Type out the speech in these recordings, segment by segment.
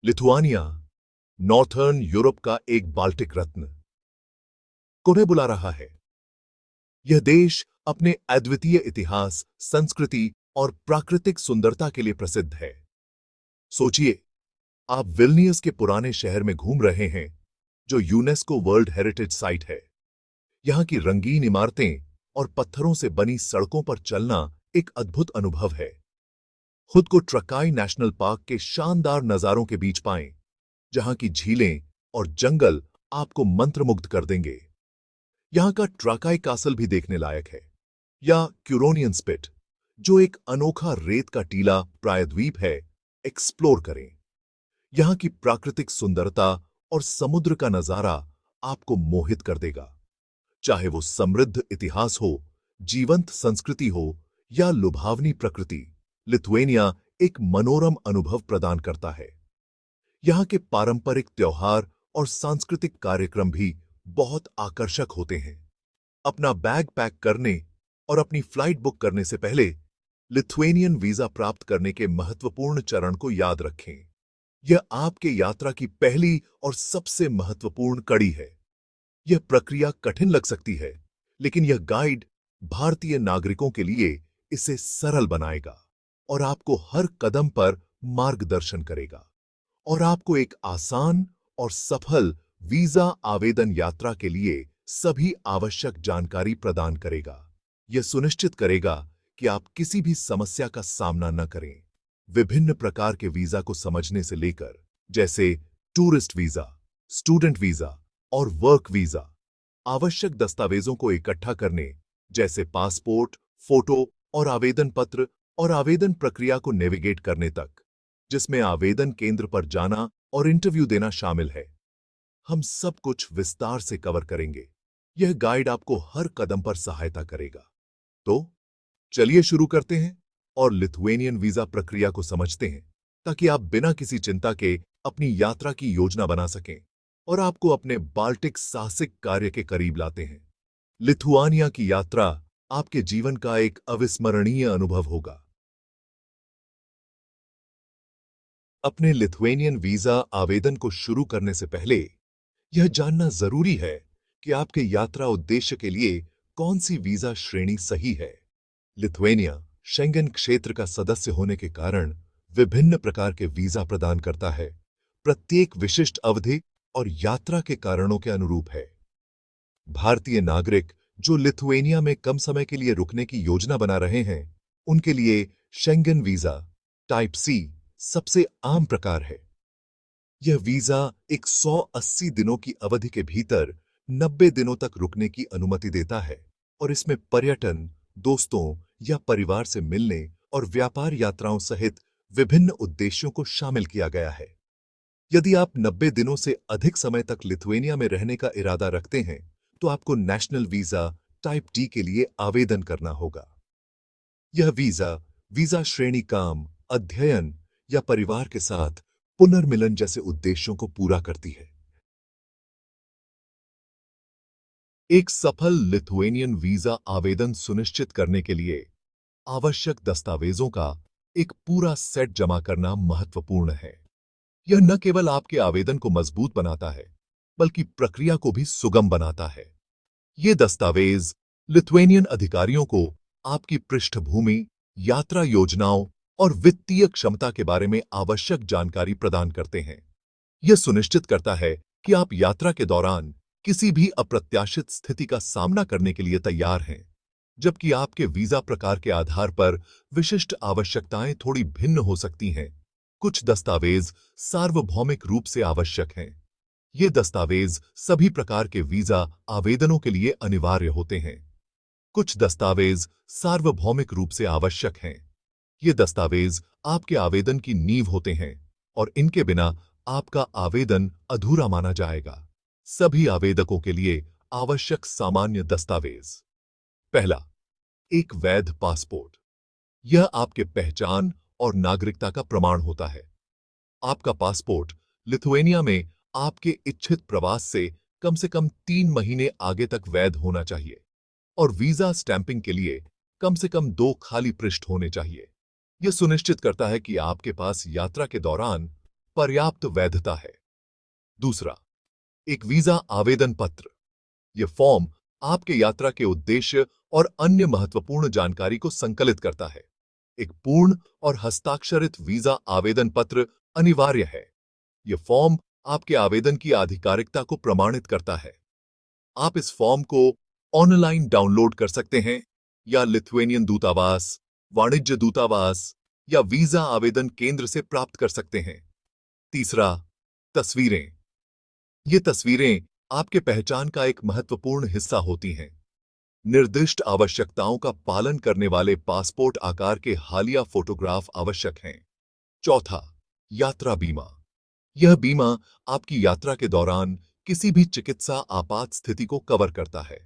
Lithuania, northern Europe का एक Baltic रत्न, तुम्हें बुला रहा है। यह देश अपने अद्वितीय इतिहास, संस्कृति और प्राकृतिक सुंदरता के लिए प्रसिद्ध है। सोचिए, आप विल्नियस के पुराने शहर में घूम रहे हैं, जो यूनेस्को वर्ल्ड हेरिटेज साइट है। यहां की रंगीन इमारतें और पत्थरों से बनी सड़कों पर चलना एक अद्भुत अनुभव है। खुद को ट्रकाई नेशनल पार्क के शानदार नजारों के बीच पाएं, जहां की झीलें और जंगल आपको मंत्रमुग्ध कर देंगे। यहां का ट्राकाई कासल भी देखने लायक है, या क्यूरोनियन स्पिट, जो एक अनोखा रेत का टीला प्रायद्वीप है, एक्सप्लोर करें। यहां की प्राकृतिक सुंदरता और समुद्र का नजारा आपको मोहित कर देगा। चाहे वो समृद्ध इतिहास हो, जीवंत संस्कृति हो या लुभावनी प्रकृति, लिथुआनिया एक मनोरम अनुभव प्रदान करता है। यहां के पारंपरिक त्योहार और सांस्कृतिक कार्यक्रम भी बहुत आकर्षक होते हैं। अपना बैग पैक करने और अपनी फ्लाइट बुक करने से पहले लिथुआनियन वीजा प्राप्त करने के महत्वपूर्ण चरण को याद रखें। यह आपके यात्रा की पहली और सबसे महत्वपूर्ण कड़ी है। यह प्रक्रिया कठिन लग सकती है, लेकिन यह गाइड भारतीय नागरिकों के लिए इसे सरल बनाएगा और आपको हर कदम पर मार्गदर्शन करेगा और आपको एक आसान और सफल वीजा आवेदन यात्रा के लिए सभी आवश्यक जानकारी प्रदान करेगा। यह सुनिश्चित करेगा कि आप किसी भी समस्या का सामना न करें। विभिन्न प्रकार के वीजा को समझने से लेकर, जैसे टूरिस्ट वीजा, स्टूडेंट वीजा और वर्क वीजा, आवश्यक दस्तावेजों को इकट्ठा करने, जैसे पासपोर्ट, फोटो और आवेदन पत्र, और आवेदन प्रक्रिया को नेविगेट करने तक, जिसमें आवेदन केंद्र पर जाना और इंटरव्यू देना शामिल है। हम सब कुछ विस्तार से कवर करेंगे। यह गाइड आपको हर कदम पर सहायता करेगा। तो चलिए शुरू करते हैं और लिथुआनियन वीजा प्रक्रिया को समझते हैं, ताकि आप बिना किसी चिंता के अपनी यात्रा की योजना बना सकें और आपको अपने बाल्टिक साहसिक कार्य के करीब लाते हैं। लिथुआनिया की यात्रा आपके जीवन का एक अविस्मरणीय अनुभव होगा। अपने लिथुआनियन वीजा आवेदन को शुरू करने से पहले यह जानना जरूरी है कि आपके यात्रा उद्देश्य के लिए कौन सी वीजा श्रेणी सही है। लिथुआनिया शेंगन क्षेत्र का सदस्य होने के कारण विभिन्न प्रकार के वीजा प्रदान करता है। प्रत्येक विशिष्ट अवधि और यात्रा के कारणों के अनुरूप है। भारतीय नागरिक जो लिथुआनिया में कम समय के लिए रुकने की योजना बना रहे हैं, उनके लिए शेंगन वीजा टाइप सी सबसे आम प्रकार है। यह वीजा 180 दिनों की अवधि के भीतर 90 दिनों तक रुकने की अनुमति देता है और इसमें पर्यटन, दोस्तों या परिवार से मिलने और व्यापार यात्राओं सहित विभिन्न उद्देश्यों को शामिल किया गया है। यदि आप 90 दिनों से अधिक समय तक लिथुआनिया में रहने का इरादा रखते हैं, तो आपको नेशनल वीजा टाइप डी के लिए आवेदन करना होगा। यह वीजा श्रेणी काम, अध्ययन या परिवार के साथ पुनर्मिलन जैसे उद्देश्यों को पूरा करती है। एक सफल लिथुआनियन वीजा आवेदन सुनिश्चित करने के लिए आवश्यक दस्तावेजों का एक पूरा सेट जमा करना महत्वपूर्ण है। यह न केवल आपके आवेदन को मजबूत बनाता है, बल्कि प्रक्रिया को भी सुगम बनाता है। ये दस्तावेज लिथुआनियन अधिकारियों को आपकी पृष्ठभूमि, यात्रा योजनाओं और वित्तीय क्षमता के बारे में आवश्यक जानकारी प्रदान करते हैं। यह सुनिश्चित करता है कि आप यात्रा के दौरान किसी भी अप्रत्याशित स्थिति का सामना करने के लिए तैयार हैं, जबकि आपके वीजा प्रकार के आधार पर विशिष्ट आवश्यकताएं थोड़ी भिन्न हो सकती हैं। कुछ दस्तावेज सार्वभौमिक रूप से आवश्यक हैं। ये दस्तावेज सभी प्रकार के वीजा आवेदनों के लिए अनिवार्य होते हैं। कुछ दस्तावेज सार्वभौमिक रूप से आवश्यक हैं। ये दस्तावेज आपके आवेदन की नींव होते हैं और इनके बिना आपका आवेदन अधूरा माना जाएगा। सभी आवेदकों के लिए आवश्यक सामान्य दस्तावेज। पहला, एक वैध पासपोर्ट। यह आपके पहचान और नागरिकता का प्रमाण होता है। आपका पासपोर्ट लिथुआनिया में आपके इच्छित प्रवास से कम 3 महीने आगे तक वैध होना चाहिए और वीजा स्टैंपिंग के लिए कम से कम 2 खाली पृष्ठ होने चाहिए। यह सुनिश्चित करता है कि आपके पास यात्रा के दौरान पर्याप्त वैधता है। दूसरा, एक वीजा आवेदन पत्र। यह फॉर्म आपके यात्रा के उद्देश्य और अन्य महत्वपूर्ण जानकारी को संकलित करता है। एक पूर्ण और हस्ताक्षरित वीजा आवेदन पत्र अनिवार्य है। यह फॉर्म आपके आवेदन की आधिकारिकता को प्रमाणित करता है। आप इस फॉर्म को ऑनलाइन डाउनलोड कर सकते हैं या लिथुएनियन दूतावास, वाणिज्य दूतावास या वीजा आवेदन केंद्र से प्राप्त कर सकते हैं। तीसरा, तस्वीरें। ये तस्वीरें आपके पहचान का एक महत्वपूर्ण हिस्सा होती हैं। निर्दिष्ट आवश्यकताओं का पालन करने वाले पासपोर्ट आकार के हालिया फोटोग्राफ आवश्यक हैं। चौथा, यात्रा बीमा। यह बीमा आपकी यात्रा के दौरान किसी भी चिकित्सा आपात स्थिति को कवर करता है।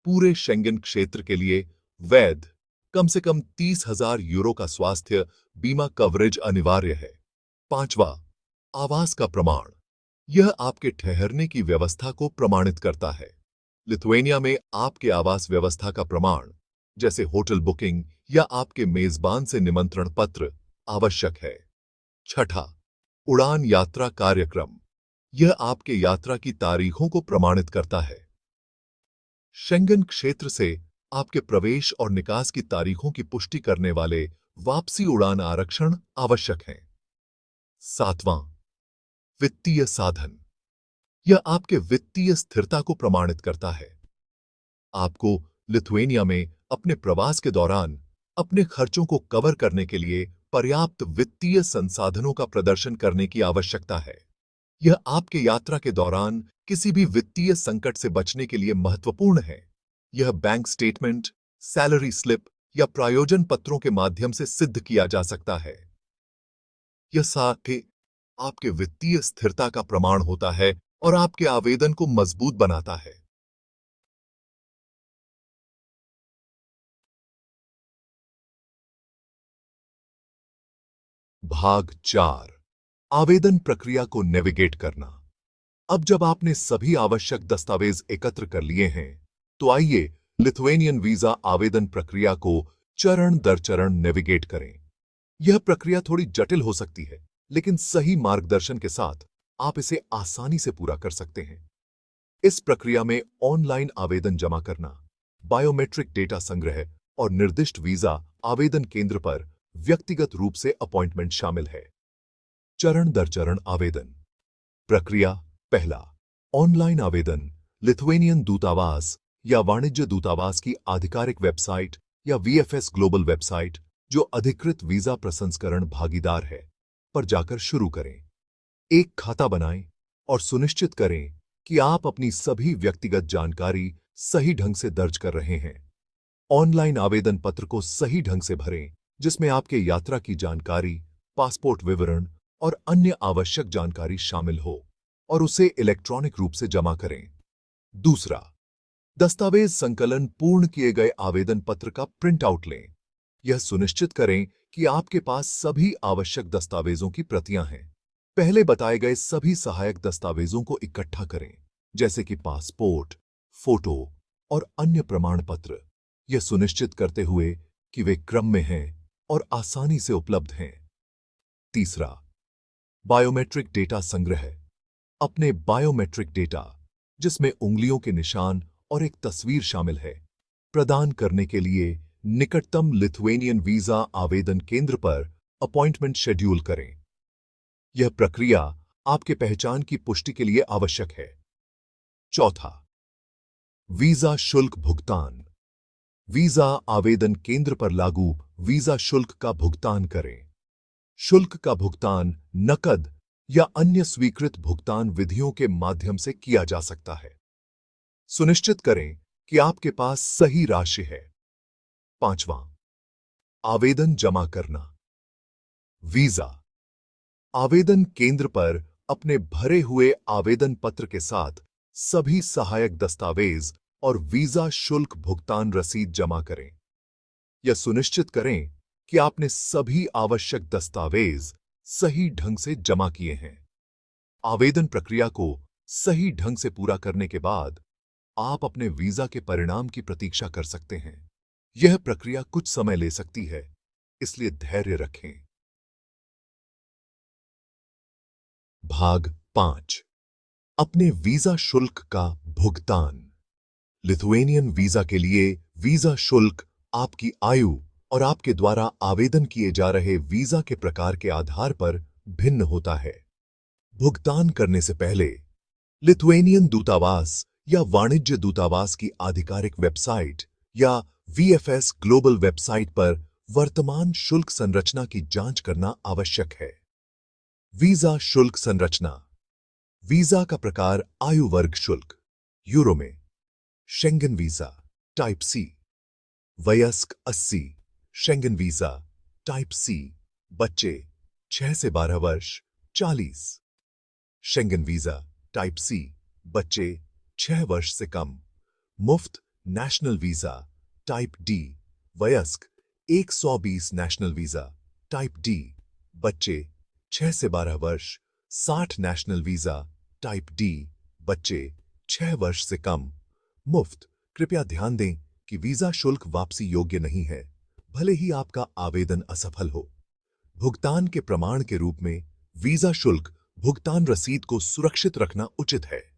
पूरे शेंगन क्षेत्र के लिए वैध कम से कम 30,000 यूरो का स्वास्थ्य बीमा कवरेज अनिवार्य है। पांचवा, आवास का प्रमाण। यह आपके ठहरने की व्यवस्था को प्रमाणित करता है। लिथुएनिया में आपके आवास व्यवस्था का प्रमाण, जैसे होटल बुकिंग या आपके मेजबान से निमंत्रण पत्र, आवश्यक है। छठा, उड़ान यात्रा कार्यक्रम। यह आपके यात्रा की तारीखों को प्रमाणित करता है। शेंगन क्षेत्र से आपके प्रवेश और निकास की तारीखों की पुष्टि करने वाले वापसी उड़ान आरक्षण आवश्यक हैं। सातवां, वित्तीय साधन। यह आपके वित्तीय स्थिरता को प्रमाणित करता है। आपको लिथुएनिया में अपने प्रवास के दौरान अपने खर्चों को कवर करने के लिए पर्याप्त वित्तीय संसाधनों का प्रदर्शन करने की आवश्यकता है। यह आपके यात्रा के दौरान किसी भी वित्तीय संकट से बचने के लिए महत्वपूर्ण है। यह बैंक स्टेटमेंट, सैलरी स्लिप या प्रायोजन पत्रों के माध्यम से सिद्ध किया जा सकता है। यह साथ ही आपके वित्तीय स्थिरता का प्रमाण होता है और आपके आवेदन को मजबूत बनाता है। भाग 4, आवेदन प्रक्रिया को नेविगेट करना। अब जब आपने सभी आवश्यक दस्तावेज एकत्र कर लिए हैं, तो आइए लिथुएनियन वीजा आवेदन प्रक्रिया को चरण दर चरण नेविगेट करें। यह प्रक्रिया थोड़ी जटिल हो सकती है, लेकिन सही मार्गदर्शन के साथ आप इसे आसानी से पूरा कर सकते हैं। इस प्रक्रिया में ऑनलाइन आवेदन जमा करना, बायोमेट्रिक डेटा संग्रह और निर्दिष्ट वीजा आवेदन केंद्र पर व्यक्तिगत रूप से अपॉइंटमेंट शामिल है। चरण दर चरण आवेदन प्रक्रिया। पहला, ऑनलाइन आवेदन लिथुएनियन दूतावास या वाणिज्य दूतावास की आधिकारिक वेबसाइट या वीएफएस ग्लोबल वेबसाइट, जो अधिकृत वीजा प्रसंस्करण भागीदार है, पर जाकर शुरू करें। एक खाता बनाएं और सुनिश्चित करें कि आप अपनी सभी व्यक्तिगत जानकारी सही ढंग से दर्ज कर रहे हैं। ऑनलाइन आवेदन पत्र को सही ढंग से भरें, जिसमें आपके यात्रा की जानकारी, पासपोर्ट विवरण और अन्य आवश्यक जानकारी शामिल हो, और उसे इलेक्ट्रॉनिक रूप से जमा करें। दूसरा, दस्तावेज संकलन पूर्ण किए गए आवेदन पत्र का प्रिंट आउट लें। यह सुनिश्चित करें कि आपके पास सभी आवश्यक दस्तावेजों की प्रतियां हैं। पहले बताए गए सभी सहायक दस्तावेजों को इकट्ठा करें, जैसे कि पासपोर्ट, फोटो और अन्य प्रमाण पत्र, यह सुनिश्चित करते हुए कि वे क्रम में हैं और आसानी से उपलब्ध हैं। तीसरा, बायोमेट्रिक डेटा संग्रह। अपने बायोमेट्रिक डेटा, जिसमें उंगलियों के निशान और एक तस्वीर शामिल है, प्रदान करने के लिए निकटतम लिथुएनियन वीजा आवेदन केंद्र पर अपॉइंटमेंट शेड्यूल करें। यह प्रक्रिया आपके पहचान की पुष्टि के लिए आवश्यक है। चौथा, वीजा शुल्क भुगतान। वीजा आवेदन केंद्र पर लागू वीजा शुल्क का भुगतान करें। शुल्क का भुगतान नकद या अन्य स्वीकृत भुगतान विधियों के माध्यम से किया जा सकता है। सुनिश्चित करें कि आपके पास सही राशि है। पांचवां, आवेदन जमा करना। वीजा आवेदन केंद्र पर अपने भरे हुए आवेदन पत्र के साथ सभी सहायक दस्तावेज और वीजा शुल्क भुगतान रसीद जमा करें। यह सुनिश्चित करें कि आपने सभी आवश्यक दस्तावेज सही ढंग से जमा किए हैं। आवेदन प्रक्रिया को सही ढंग से पूरा करने के बाद आप अपने वीजा के परिणाम की प्रतीक्षा कर सकते हैं। यह प्रक्रिया कुछ समय ले सकती है, इसलिए धैर्य रखें। भाग 5। अपने वीजा शुल्क का भुगतान। लिथुएनियन वीजा के लिए वीजा शुल्क आपकी आयु और आपके द्वारा आवेदन किए जा रहे वीजा के प्रकार के आधार पर भिन्न होता है। भुगतान करने से पहले लिथुएनियन दूतावास या वाणिज्य दूतावास की आधिकारिक वेबसाइट या वीएफएस ग्लोबल वेबसाइट पर वर्तमान शुल्क संरचना की जांच करना आवश्यक है। वीजा शुल्क संरचना। वीजा का प्रकार आयु वर्ग शुल्क यूरो में। शेंगन वीजा टाइप सी वयस्क 80। शेंगन वीजा टाइप सी बच्चे 6 से 12 वर्ष 40। शेंगन वीजा टाइप सी बच्चे 6 वर्ष से कम। मुफ्त नेशनल वीजा टाइप डी वयस्क 120। नेशनल वीजा टाइप डी बच्चे 6 से 12 वर्ष 60। नेशनल वीजा टाइप डी बच्चे 6 वर्ष से कम मुफ्त। कृपया ध्यान दें कि वीजा शुल्क वापसी योग्य नहीं है, भले ही आपका आवेदन असफल हो। भुगतान के प्रमाण के रूप में वीजा शुल्क भुगतान रसीद को सुरक्षित रखना उचित है।